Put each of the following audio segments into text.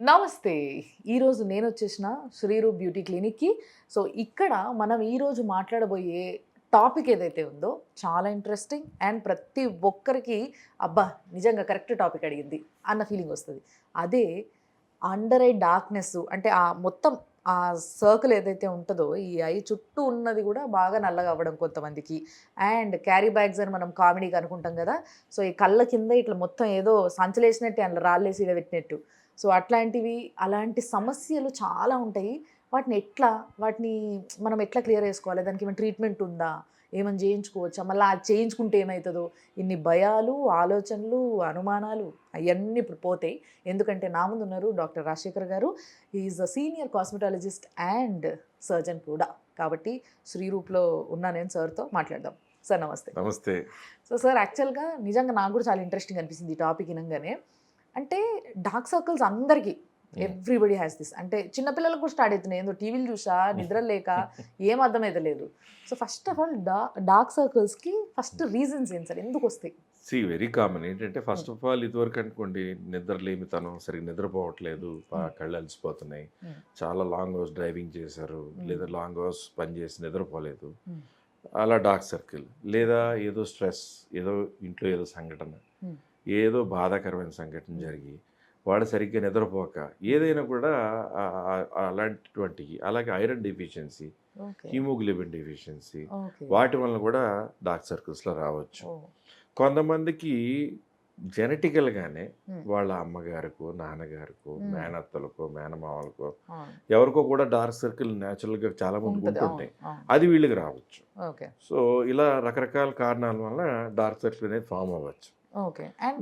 నమస్తే. ఈరోజు నేనొచ్చేసిన శ్రీరూప్ బ్యూటీ క్లినిక్‌కి. సో, ఇక్కడ మనం ఈరోజు మాట్లాడబోయే టాపిక్ ఏదైతే ఉందో చాలా ఇంట్రెస్టింగ్ అండ్ ప్రతి ఒక్కరికి అబ్బా! నిజంగా కరెక్ట్ టాపిక్ అడిగింది అన్న ఫీలింగ్ వస్తది. అదే అండర్ ఐ డార్క్‌నెస్ అంటే మొత్తం ఆ సర్కిల్ ఏదైతే ఉంటదో ఈ ఐ చుట్టూ ఉన్నది కూడా బాగా నల్లగా అవ్వడం కొంతమందికి. అండ్ క్యారీ బ్యాగ్స్ అని మనం కామెడీగా అనుకుంటాం కదా! సో, ఈ కళ్ళ కింద ఇట్లా మొత్తం ఏదో సంచలేసినట్టే అందులో రాళ్ళేసి ఈడబెట్టినట్టు. సో, అలాంటి సమస్యలు చాలా ఉంటాయి. వాటిని మనం ఎట్లా క్లియర్ చేసుకోవాలి? దానికి ఏమైనా ట్రీట్మెంట్ ఉందా? ఏమైనా చేయించుకోవచ్చా? మళ్ళీ అది చేయించుకుంటే ఏమవుతుందో? ఇన్ని భయాలు, ఆలోచనలు, అనుమానాలు అవన్నీ ఇప్పుడు పోతాయి. ఎందుకంటే నా ముందు ఉన్నారు డాక్టర్ రాజశేఖర్ గారు. He is a senior cosmetologist and surgeon కూడా. కాబట్టి శ్రీరూప్‌లో ఉన్న నేను సార్‌తో మాట్లాడదాం. సార్ నమస్తే. నమస్తే. సో, సార్ యాక్చువల్‌గా నిజంగా నాకు కూడా చాలా ఇంట్రెస్టింగ్ అనిపిస్తుంది ఈ టాపిక్ వినంగానే. అంటే డార్క్ సర్కిల్స్ అందరికీ ఎవ్రీబడి హ్యాస్ దిస్. అంటే చిన్నపిల్లలకు కూడా స్టార్ట్ అవుతున్నాయి. ఏందో టీవీలు చూసా, నిద్ర లేక ఏం అర్థమైతలేదు. So, first of all dark సర్కిల్స్కి ఫస్ట్ రీజన్స్ ఏంటి సార్? ఎందుకు వస్తాయి? Very common. ఏంటంటే ఫస్ట్ ఆఫ్ ఆల్ ఇదివరకు అనుకోండి, నిద్రలేమితనం, సరిగ్గా నిద్రపోవట్లేదు, కళ్ళు అలసిపోతున్నాయి, చాలా లాంగ్ అవర్స్ డ్రైవింగ్ చేశారు, లేదా లాంగ్ అవర్స్ పని చేసి నిద్రపోలేదు, అలా డార్క్ సర్కిల్. లేదా ఏదో స్ట్రెస్, ఏదో ఇంట్లో ఏదో సంఘటన, ఏదో బాధాకరమైన సంఘటన జరిగి వాడు సరిగ్గా నిద్రపోక ఏదైనా కూడా అలాంటివంటివి. అలాగే ఐరన్ డెఫిషియన్సీ, హీమోగ్లోబిన్ డెఫిషియన్సీ, వాటి వల్ల కూడా డార్క్ సర్కిల్స్లో రావచ్చు. కొంతమందికి జెనెటికల్గానే వాళ్ళ అమ్మగారికో, నాన్నగారికో, మేనత్తలకో, మేనమామలకో ఎవరికో కూడా డార్క్ సర్కిల్ న్యాచురల్గా చాలా మందికి ఉంటుంటాయి. అది వీళ్ళకి రావచ్చు. సో ఇలా రకరకాల కారణాల వల్ల డార్క్ సర్కిల్ అనేది ఫామ్ అవ్వచ్చు.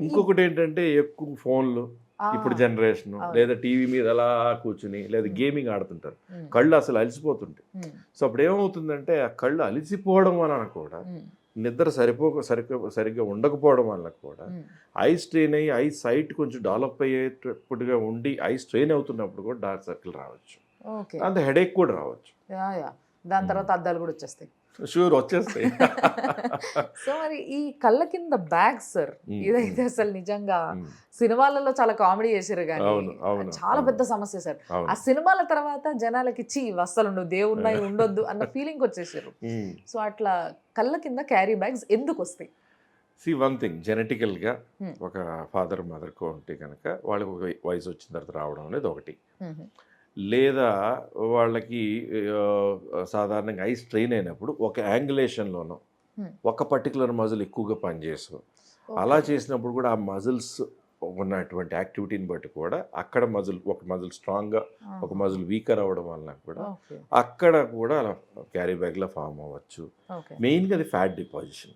ఇంకొకటి ఏంటంటే ఎక్కువ ఫోన్లు, ఇప్పుడు జనరేషన్, లేదా టీవీ మీద అలా కూర్చుని, లేదా గేమింగ్ ఆడుతుంటారు, కళ్ళు అసలు అలసిపోతుంటాయి. సో అప్పుడు ఏమవుతుందంటే ఆ కళ్ళు అలసిపోవడం వలన కూడా, నిద్ర సరిగ్గా ఉండకపోవడం వల్ల కూడా ఐ స్ట్రెయిన్ అయ్యి ఐ సైట్ కొంచెం డెవలప్ అయ్యేటప్పుడుగా ఉండి ఐ స్ట్రెయిన్ అవుతున్నప్పుడు కూడా డార్క్ సర్కిల్ రావచ్చు. అంత హెడేక్ కూడా రావచ్చు. దాని తర్వాత అద్దాలు కూడా వచ్చేస్తాయి. షూర్ వచ్చేస్తాయి. సో మరి ఈ కళ్ళ కింద బ్యాగ్స్ సార్, ఇదైతే అసలు నిజంగా సినిమాలలో చాలా కామెడీ చేశారు కానీ చాలా పెద్ద సమస్య సార్. ఆ సినిమాల తర్వాత జనాలకి అస్సలు ఉండవు, దేవున్నాయి ఉండొద్దు అన్న ఫీలింగ్ వచ్చేసారు. సో అట్లా కళ్ళ కింద క్యారీ బ్యాగ్స్ ఎందుకు వస్తాయి? వన్ థింగ్, జెనెటికల్గా ఒక ఫాదర్ మదర్కో ఉంటే కనుక వాళ్ళకి ఒక వయసు వచ్చిన తర్వాత రావడం అనేది ఒకటి. లేదా వాళ్ళకి సాధారణంగా ఐ స్ట్రెయిన్ అయినప్పుడు ఒక యాంగులేషన్లోనో ఒక పర్టికులర్ మజిల్ ఎక్కువగా పనిచేసు, అలా చేసినప్పుడు కూడా ఆ మజిల్స్ ఉన్నటువంటి యాక్టివిటీని బట్టి కూడా అక్కడ ఒక మజిల్ స్ట్రాంగ్గా, ఒక మజిల్ వీకర్ అవ్వడం వలన కూడా అక్కడ కూడా అలా క్యారీ బ్యాగ్లో ఫామ్ అవ్వచ్చు. మెయిన్గా అది ఫ్యాట్ డిపాజిషన్.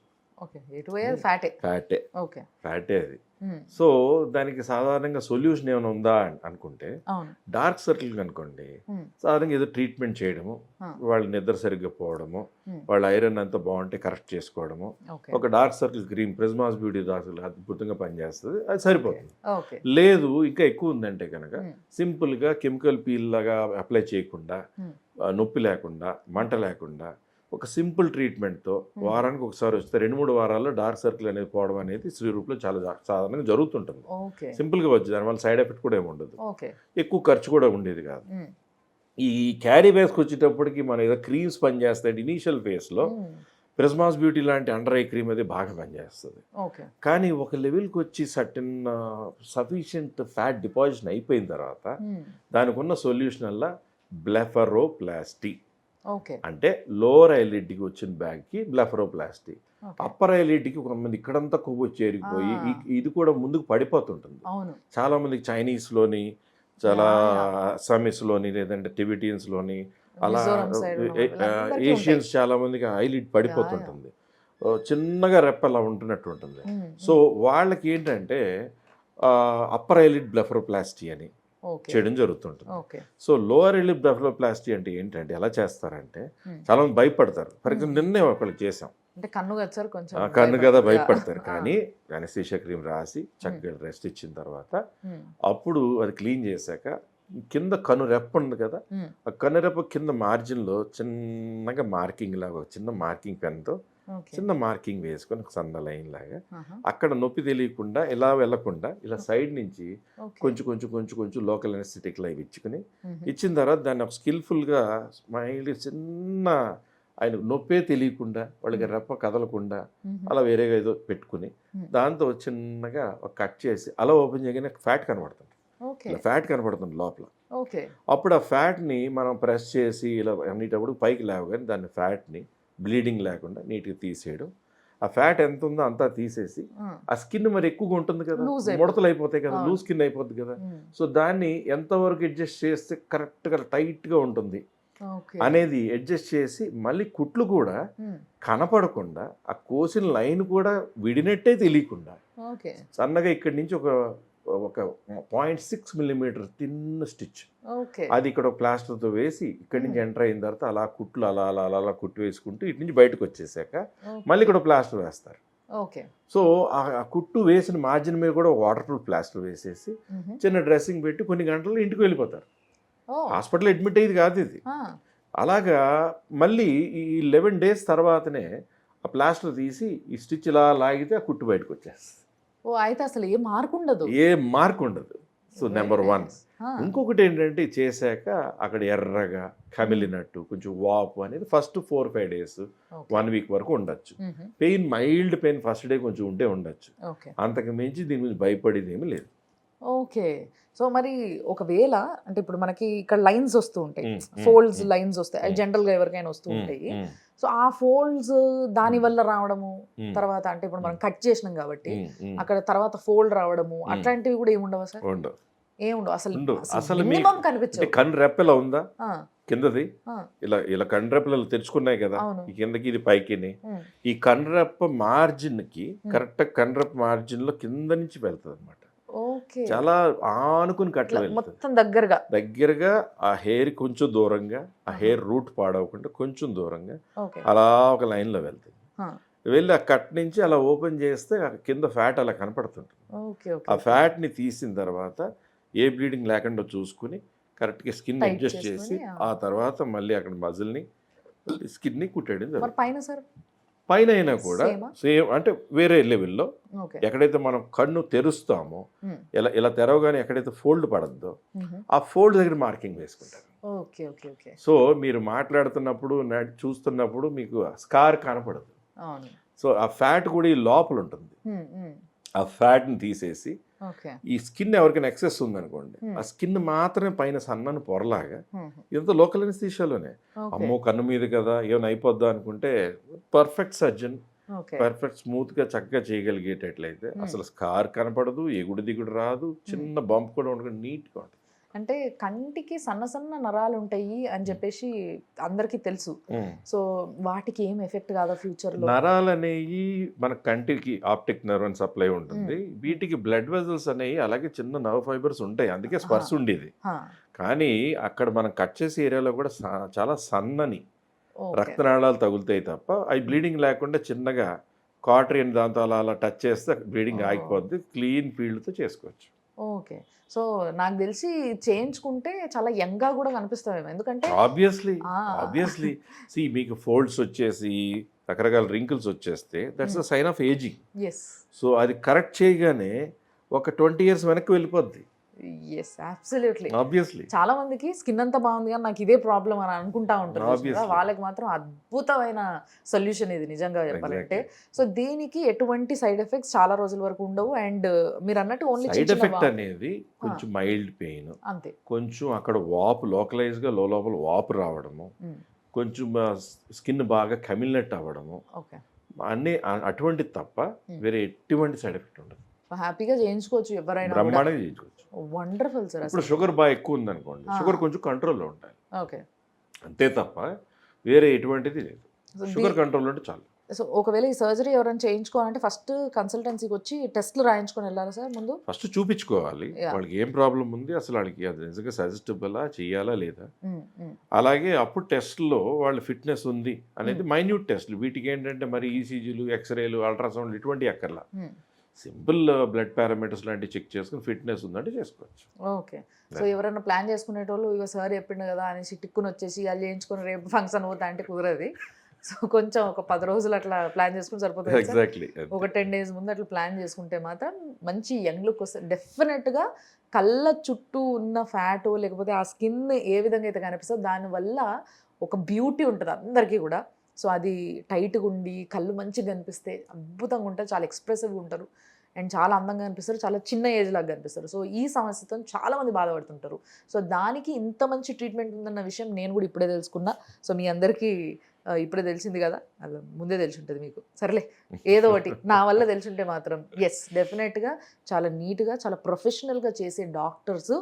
ఫ్యాటే అది. సో దానికి సాధారణంగా సొల్యూషన్ ఏమైనా ఉందా అనుకుంటే, డార్క్ సర్కిల్ అనుకోండి, సాధారణంగా ఏదో ట్రీట్మెంట్ చేయడము, వాళ్ళ నిద్ర సరిగ్గా పోవడము, వాళ్ళ ఐరన్ అంతా బాగుంటే కరెక్ట్ చేసుకోవడము, ఒక dark circle cream, ప్రిజ్మాస్ beauty dark circle అద్భుతంగా పనిచేస్తుంది, అది సరిపోతుంది. లేదు ఇంకా ఎక్కువ ఉందంటే కనుక సింపుల్గా కెమికల్ పీల్ లాగా అప్లై చేయకుండా, నొప్పి లేకుండా, మంట లేకుండా ఒక సింపుల్ ట్రీట్మెంట్తో వారానికి ఒకసారి వస్తే 2-3 వారాల్లో డార్క్ సర్కిల్ అనేది పోవడం అనేది శ్రీరూప్లో చాలా సాధారణంగా జరుగుతుంటుంది. సింపుల్గా వచ్చి దానివల్ల సైడ్ ఎఫెక్ట్ కూడా ఏమి ఉండదు, ఎక్కువ ఖర్చు కూడా ఉండేది కాదు. ఈ క్యారీ బ్యాగ్స్కి వచ్చేటప్పటికి మన ఏదో క్రీమ్స్ పనిచేస్తాయి. ఇనీషియల్ ఫేస్లో ప్రిజ్మాస్ బ్యూటీ లాంటి అండర్ ఐ క్రీమ్ అది బాగా పనిచేస్తుంది. కానీ ఒక లెవెల్కి వచ్చి సఫిషియంట్ ఫ్యాట్ డిపాజిషన్ అయిపోయిన తర్వాత దానికి ఉన్న సొల్యూషన్ వల్ల బ్లెఫరోప్లాస్టీ. అంటే లోవర్ ఐలిడ్కి వచ్చిన బ్యాగ్కి బ్లెఫరోప్లాస్టీ, అప్పర్ ఐలిడ్కి కొంతమంది ఇక్కడంతా కొవ్వు చేరిపోయి ఇది కూడా ముందుకు పడిపోతుంటుంది. చాలా మందికి చైనీస్లోని, చాలా అస్సామీస్లోని, లేదంటే టిబెటియన్స్లోని, అలా ఏషియన్స్ చాలా మందికి ఐలిడ్ పడిపోతుంటుంది, చిన్నగా రెప్పలా ఉంటున్నట్టు ఉంటుంది. సో వాళ్ళకి ఏంటంటే అప్పర్ ఐలిడ్ బ్లెఫరోప్లాస్టీ అని చేయడం జరుగుతుంటుంది. సో లోవర్ ఐలిడ్ బ్లెఫరోప్లాస్టీ అంటే ఏంటంటే ఎలా చేస్తారంటే, చాలా మంది భయపడతారు. ఫర్ ఎగ్జాంపుల్ నిన్నే ఒకళ్ళకి చేసాం, కన్ను కదా భయపడతారు. కానీ అనస్థీషియా క్రీమ్ రాసి చక్కగా రెస్ట్ ఇచ్చిన తర్వాత అప్పుడు అది క్లీన్ చేశాక కింద కన్ను రెప్ప ఉంది కదా, ఆ కన్ను రెప్ప కింద మార్జిన్లో చిన్నగా మార్కింగ్ లాగా చిన్న మార్కింగ్ పెన్తో ఓకే. చిన్న మార్కింగ్ వేసుకొని ఒక సన్న లైన్ లాగా అక్కడ నొప్పి తెలియకుండా ఇలా వెళ్ళకుండా ఇలా సైడ్ నుంచి ఓకే. కొంచెం కొంచెం కొంచెం కొంచెం లోకల్ ఎనస్థెటిక్ లైవ్ ఇచ్చుకుని ఇచ్చిన తర్వాత దాన్ని ఒక స్కిల్ఫుల్గా స్మైల్ చిన్న ఆయన నొప్పే తెలియకుండా వాళ్ళకి రెప్ప కదలకుండా అలా వేరేగా ఏదో పెట్టుకుని దాంతో చిన్నగా ఒక కట్ చేసి అలా ఓపెన్ చేయగానే ఫ్యాట్ కనబడుతుంది. ఓకే. ఇలా ఫ్యాట్ కనబడుతుంది లోపల. ఓకే. అప్పుడు ఆ ఫ్యాట్ని మనం ప్రెస్ చేసి ఇలా అనేటప్పుడు పైకి లేవగానే దాన్ని ఫ్యాట్ని బ్లీడింగ్ లేకుండా నీట్గా తీసేయడం. ఆ ఫ్యాట్ ఎంత ఉందో అంతా తీసేసి ఆ స్కిన్ మరి ఎక్కువగా ఉంటుంది కదా, ముడతలు అయిపోతాయి కదా, లూజ్ స్కిన్ అయిపోద్ది కదా. సో దాన్ని ఎంతవరకు అడ్జస్ట్ చేస్తే కరెక్ట్గా టైట్గా ఉంటుంది అనేది అడ్జస్ట్ చేసి మళ్ళీ కుట్లు కూడా కనపడకుండా ఆ కోసిన లైన్ కూడా విడినట్టే తెలియకుండా సన్నగా ఇక్కడి నుంచి ఒక 0.6 మిల్లీమీటర్ తిన్న స్టిచ్ అది ఇక్కడ ప్లాస్టర్తో వేసి ఇక్కడి నుంచి ఎంటర్ అయిన తర్వాత అలా కుట్లు అలా అలా అలా అలా కుట్టు వేసుకుంటూ ఇటు నుంచి బయటకు వచ్చేసాక మళ్ళీ ఇక్కడ ప్లాస్టర్ వేస్తారు. సో ఆ కుట్టు వేసిన మార్జిన్ మీద కూడా వాటర్ ప్రూఫ్ ప్లాస్టర్ వేసేసి చిన్న డ్రెస్సింగ్ పెట్టి కొన్ని గంటలు ఇంటికి వెళ్ళిపోతారు. హాస్పిటల్ అడ్మిట్ అయ్యేది కాదు ఇది. అలాగా మళ్ళీ ఈ 11 days తర్వాతనే ఆ ప్లాస్టర్ తీసి ఈ స్టిచ్ ఇలా లాగితే ఆ కుట్టు బయటకు వచ్చేస్తుంది. అయితే అసలు ఏ మార్క్ ఉండదు. So number 1. ఇంకొకటి ఏంటంటే చేశాక అక్కడ ఎర్రగా కమిలినట్టు కొంచెం వాపు అనేది ఫస్ట్ 4-5 days 1 week వరకు ఉండొచ్చు. Pain mild pain first day కొంచెం ఉంటే ఉండొచ్చు. అంతకు మించి దీని గురించి భయపడేది ఏమీ లేదు. ఓకే. సో మరి ఒకవేళ అంటే ఇప్పుడు మనకి ఇక్కడ లైన్స్ వస్తూ ఉంటాయి, ఫోల్డ్స్ లైన్స్ వస్తాయి, అవి జనరల్గా ఎవరికైనా వస్తూ ఉంటాయి. సో ఆ ఫోల్డ్స్ దాని వల్ల రావడము తర్వాత అంటే ఇప్పుడు మనం కట్ చేసినాం కాబట్టి అక్కడ తర్వాత ఫోల్డ్ రావడము అట్లాంటివి కూడా ఏముండవా సార్? ఏముండవు అసలు మినిమం కనిపించదు. కన్ను రెప్పలా ఉందా కిందది ఇలా ఇలా కన్ను రెప్పలు తెరుచుకున్నాయి కదా ఈ కిందకి ఇది పైకి. ఈ కన్ను రెప్ప మార్జిన్ కి కరెక్ట్ కన్ను రెప్ప మార్జిన్ లో కింద నుంచి వెళ్తుంది అనమాట. చాలా ఆనుకుని కట్ల మొత్తం దగ్గరగా ఆ హెయిర్ కొంచెం దూరంగా ఆ హెయిర్ రూట్ పాడవకుండా కొంచెం దూరంగా అలా ఒక లైన్ లో వెళ్తుంది. వెళ్ళి ఆ కట్ నుంచి అలా ఓపెన్ చేస్తే కింద ఫ్యాట్ అలా కనపడుతుంటుంది. ఆ ఫ్యాట్ ని తీసిన తర్వాత ఏ బ్లీడింగ్ లేకుండా చూసుకుని కరెక్ట్గా స్కిన్ అడ్జస్ట్ చేసి ఆ తర్వాత మళ్ళీ అక్కడ మజిల్ని స్కిన్ని కుట్టేయడం. పైన అయినా కూడా సేమ్ అంటే వేరే లెవెల్లో ఎక్కడైతే మనం కన్ను తెరుస్తామో ఇలా తెరవగానే ఎక్కడైతే ఫోల్డ్ పడద్దో ఆ ఫోల్డ్ దగ్గర మార్కింగ్ వేసుకుంటారు. సో మీరు మాట్లాడుతున్నప్పుడు చూస్తున్నప్పుడు మీకు స్కార్ కనపడదు. సో ఆ ఫ్యాట్ కూడా ఈ లోపల ఉంటుంది. ఆ ఫ్యాట్ని తీసేసి ఈ స్కిన్ ఎవరికైనా ఎక్సెస్ ఉందనుకోండి ఆ స్కిన్ మాత్రమే పైన సన్నని పొరలాగా ఇదంతా లోకల్ ఎనస్థీషియాలోనే. అమ్మో కన్ను మీద కదా ఏమైనా అయిపోద్దా అనుకుంటే పర్ఫెక్ట్ సర్జన్ పర్ఫెక్ట్ స్మూత్ గా చక్కగా చేయగలిగేటట్లయితే అసలు స్కార్ కనపడదు, ఎగుడు దిగుడు రాదు, చిన్న బంప్ కూడా ఉండదు, నీట్ గా ఉంటుంది. అంటే కంటికి సన్న సన్న నరాలు ఉంటాయి అని చెప్పేసి అందరికీ తెలుసు. సో వాటికి ఏం ఎఫెక్ట్ కాదా ఫ్యూచర్ లో? నరాలు అనేవి మన కంటికి ఆప్టిక్ నర్వ్ అని సప్లై ఉంటుంది. వీటికి బ్లడ్ వెజల్స్ అనేవి అలాగే చిన్న నర్వ్ ఫైబర్స్ ఉంటాయి, అందుకే స్పర్శ ఉండేది. కానీ అక్కడ మనం కట్ చేసే ఏరియాలో కూడా చాలా సన్నని రక్తనాళాలు తగులుతాయి తప్ప అవి బ్లీడింగ్ లేకుండా చిన్నగా కాటరీ అని దాంతో అలా అలా టచ్ చేస్తే బ్లీడింగ్ ఆగిపోద్ది. క్లీన్ ఫీల్డ్తో చేసుకోవచ్చు. ఓకే. సో నాకు తెలిసి చేయించుకుంటే చాలా యంగ్ గా కూడా కనిపిస్తామేమో, ఎందుకంటే ఆబ్వియస్లీ మీకు ఫోల్డ్స్ వచ్చేసి రకరకాల రింకిల్స్ వచ్చేస్తే that's a sign of ageing. So అది కరెక్ట్ చేయగానే ఒక 20 years వెనక్కి వెళ్ళిపోద్ది. చాలా మందికి స్కిన్ అంతా బాగుంది కానీ నాకు ఇదే ప్రాబ్లం అని అనుకుంటా ఉంటారు. వాళ్ళకి మాత్రం అద్భుతమైన సొల్యూషన్ ఇది నిజంగా చెప్పాలంటే. సో దీనికి ఎటువంటి సైడ్ ఎఫెక్ట్స్ చాలా రోజుల వరకు ఉండవు. అండ్ మీరు అన్నట్టు ఓన్లీ సైడ్ ఎఫెక్ట్ అనేది కొంచెం మైల్డ్ పెయిన్, అంతే, కొంచెం అక్కడ వాపు లోకలైజ్ గా లోపల వాపు రావడము, కొంచెం స్కిన్ బాగా కమిలినట్టు అవ్వడము, అన్నీ అటువంటి తప్ప వేరే ఎటువంటి సైడ్ ఎఫెక్ట్ ఉండదు. హ్యాపీగా చేయించుకోవచ్చు ఎవరైనా, బ్రహ్మాండంగా చేయించుకోవచ్చు. Wonderful sir. ఇప్పుడు షుగర్ బాగా ఎక్కువ ఉందనుకోండి, షుగర్ కొంచెం కంట్రోల్లో ఉంటాయి, అంతే తప్ప వేరే ఎటువంటిది లేదు. షుగర్ కంట్రోల్ ఉంటే చాలు. సో ఒకవేళ ఈ సర్జరీ ఎవరైనా చేయించుకోవాలంటే ఫస్ట్ కన్సల్టెన్సీకి వచ్చి టెస్ట్లు రాయించుకొని వెళ్ళాలి సార్ ముందు? ఫస్ట్ చూపించుకోవాలి వాళ్ళకి ఏం ప్రాబ్లం ఉంది, అసలు వాళ్ళకి అది నిజంగా సజెస్టబులా చేయాలా లేదా. అలాగే అప్పుడు టెస్ట్లో వాళ్ళ ఫిట్నెస్ ఉంది అనేది మైన్యూట్ టెస్ట్లు. వీటికి ఏంటంటే మరి ఈసీజీలు, ఎక్స్రేలు, అల్ట్రాసౌండ్లు ఇటువంటి అక్కర్లా. సింపుల్ బ్లడ్ పారామీటర్స్ లాంటివి చెక్ చేసుకుని ఫిట్నెస్ ఉందంటే చేసుకోవచ్చు. ఓకే. సో ఎవరైనా ప్లాన్ చేసుకునేటోళ్ళు ఇక సార్ చెప్పిండు కదా అనేసి టిక్కుని వచ్చేసి అది చేయించుకొని రేపు ఫంక్షన్ పోతా అంటే కుదరది. సో కొంచెం ఒక 10 రోజులు అట్లా ప్లాన్ చేసుకుని సరిపోతుంది సార్. ఎగ్జాక్ట్లీ. ఒక 10 days ముందు అట్లా ప్లాన్ చేసుకుంటే మాత్రం మంచి యంగ్ లుక్ వస్తుంది డెఫినెట్గా. కళ్ళ చుట్టూ ఉన్న ఫ్యాట్ లేకపోతే ఆ స్కిన్ ఏ విధంగా అయితే కనిపిస్తుందో దానివల్ల ఒక బ్యూటీ ఉంటుంది అందరికీ కూడా. సో అది టైట్గా ఉండి కళ్ళు మంచిగా కనిపిస్తే అద్భుతంగా ఉంటారు, చాలా ఎక్స్ప్రెసివ్గా ఉంటారు అండ్ చాలా అందంగా కనిపిస్తారు, చాలా చిన్న ఏజ్ లాగా కనిపిస్తారు. సో ఈ సమస్యతో చాలామంది బాధపడుతుంటారు. సో దానికి ఇంత మంచి ట్రీట్మెంట్ ఉందన్న విషయం నేను కూడా ఇప్పుడే తెలుసుకున్నా. సో మీ అందరికీ ఇప్పుడే తెలిసింది కదా, అలా ముందే తెలిసి ఉంటుంది మీకు. సరేలే ఏదో ఒకటి నా వల్ల తెలిసింటే మాత్రం ఎస్ డెఫినెట్గా చాలా నీట్గా చాలా ప్రొఫెషనల్గా చేసే డాక్టర్స్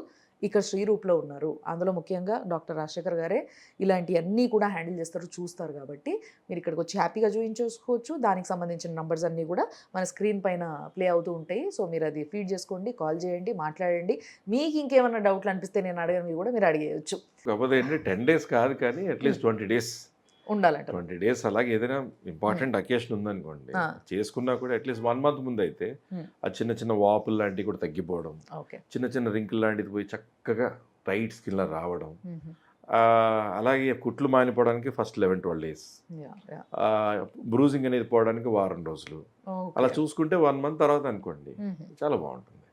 ఇక్కడ శ్రీరూప్లో ఉన్నారు. అందులో ముఖ్యంగా డాక్టర్ రాజశేఖర్ గారే ఇలాంటివన్నీ కూడా హ్యాండిల్ చేస్తారు, చూస్తారు. కాబట్టి మీరు ఇక్కడికి వచ్చి హ్యాపీగా చూపించేసుకోవచ్చు. దానికి సంబంధించిన నంబర్స్ అన్నీ కూడా మన స్క్రీన్ పైన ప్లే అవుతూ ఉంటాయి. సో మీరు అది ఫీడ్ చేసుకోండి, కాల్ చేయండి, మాట్లాడండి. మీకు ఇంకేమైనా డౌట్లు అనిపిస్తే నేను అడగనివి కూడా మీరు అడిగేయచ్చు. కాకపోతే 10 days కాదు కానీ అట్లీస్ట్ 20 days ఉండాలంట. 20 days అలాగే ఏదైనా ఇంపార్టెంట్ అకేషన్ ఉందనుకోండి చేసుకున్నా కూడా అట్లీస్ట్ 1 month ముందు అయితే ఆ చిన్న చిన్న వాపులు లాంటివి కూడా తగ్గిపోవడం, చిన్న చిన్న రింకులు లాంటిది పోయి చక్కగా టైట్ స్కిన్ లా రావడం, అలాగే కుట్లు మానిపోవడానికి ఫస్ట్ 11-12 days, బ్రూజింగ్ అనేది పోవడానికి వారం రోజులు, అలా చూసుకుంటే 1 month తర్వాత అనుకోండి చాలా బాగుంటుంది.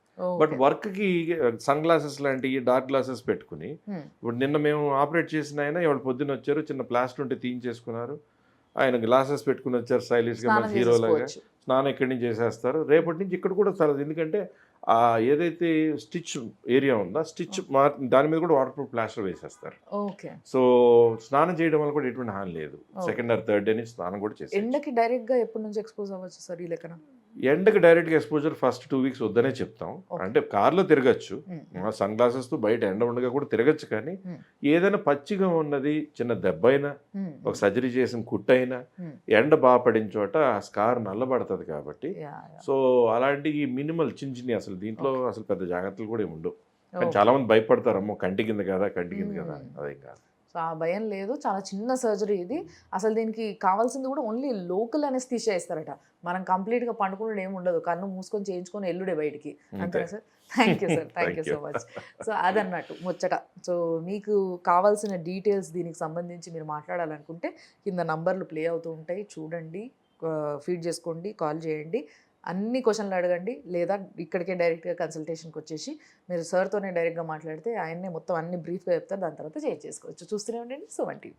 బట్ వర్క్కి సన్ గ్లాసెస్ లాంటివి డార్క్ గ్లాసెస్ పెట్టుకుని ఇప్పుడు నిన్న మేము ఆపరేట్ చేసిన ఆయన ఇవాళ పొద్దున్న వచ్చారు, చిన్న ప్లాస్టర్ ఉంటే తీయించేసుకున్నారు, ఆయన గ్లాసెస్ పెట్టుకుని వచ్చారు స్టైలిష్గా మన హీరోలాగా. స్నానం ఇక్కడి నుంచి చేసేస్తారు, రేపటి నుంచి ఇక్కడ కూడా చాలా. ఎందుకంటే ఆ ఏదైతే స్టిచ్ ఏరియా ఉందో స్టిచ్ దాని మీద కూడా వాటర్ ప్రూఫ్ ప్లాస్టర్ వేసేస్తారు. సో స్నానం చేయడం వల్ల కూడా ఎటువంటి హాని లేదు. 2nd or 3rd day నుంచి స్నానం కూడా చేస్తారు. ఎండకి డైరెక్ట్గా ఎప్పటి నుంచి ఎక్స్పోజ్ అవ్వచ్చు సార్ ఈ లెక్కన? ఎండకి డైరెక్ట్గా ఎక్స్పోజర్ ఫస్ట్ 2 weeks వద్దనే చెప్తాం. అంటే కార్లో తిరగచ్చు, సన్ గ్లాసెస్తో బయట ఎండ ఉండగా కూడా తిరగచ్చు. కానీ ఏదైనా పచ్చిగా ఉన్నది, చిన్న దెబ్బ అయినా, ఒక సర్జరీ చేసిన కుట్టైనా, ఎండ బాగా పడిన చోట ఆ స్కార్ నల్లబడుతుంది. కాబట్టి సో అలాంటి మినిమల్ చిన్న చిన్న అసలు దీంట్లో అసలు పెద్ద జాగ్రత్తలు కూడా ఏమి ఉండవు. కానీ చాలా మంది భయపడతారు, అమ్మో కంటి కింద కదా అదేం కాదు. సో ఆ భయం లేదు, చాలా చిన్న సర్జరీ ఇది. అసలు దీనికి కావాల్సింది కూడా ఓన్లీ లోకల్ అనెస్థీషియా ఇస్తారట. మనం కంప్లీట్గా పండుకునే ఏమి ఉండదు, కన్ను మూసుకొని చేయించుకొని ఎల్లుడే బయటికి. అంతేనా sir? Thank you sir, thank you so much. So అదన్నట్టు ముచ్చట. సో మీకు కావాల్సిన డీటెయిల్స్ దీనికి సంబంధించి మీరు మాట్లాడాలనుకుంటే కింద నంబర్లు ప్లే అవుతూ ఉంటాయి, చూడండి, ఫీడ్ చేసుకోండి, కాల్ చేయండి, అన్ని క్వశ్చన్లు అడగండి. లేదా ఇక్కడికే డైరెక్ట్గా కన్సల్టేషన్కి వచ్చేసి మీరు సార్తోనే డైరెక్ట్గా మాట్లాడితే ఆయన్నే మొత్తం అన్ని బ్రీఫ్గా చెప్తారు, దాని తర్వాత చేంజ్ చేసుకోవచ్చు. చూస్తూనే ఉండండి సుమన్ టీవీ.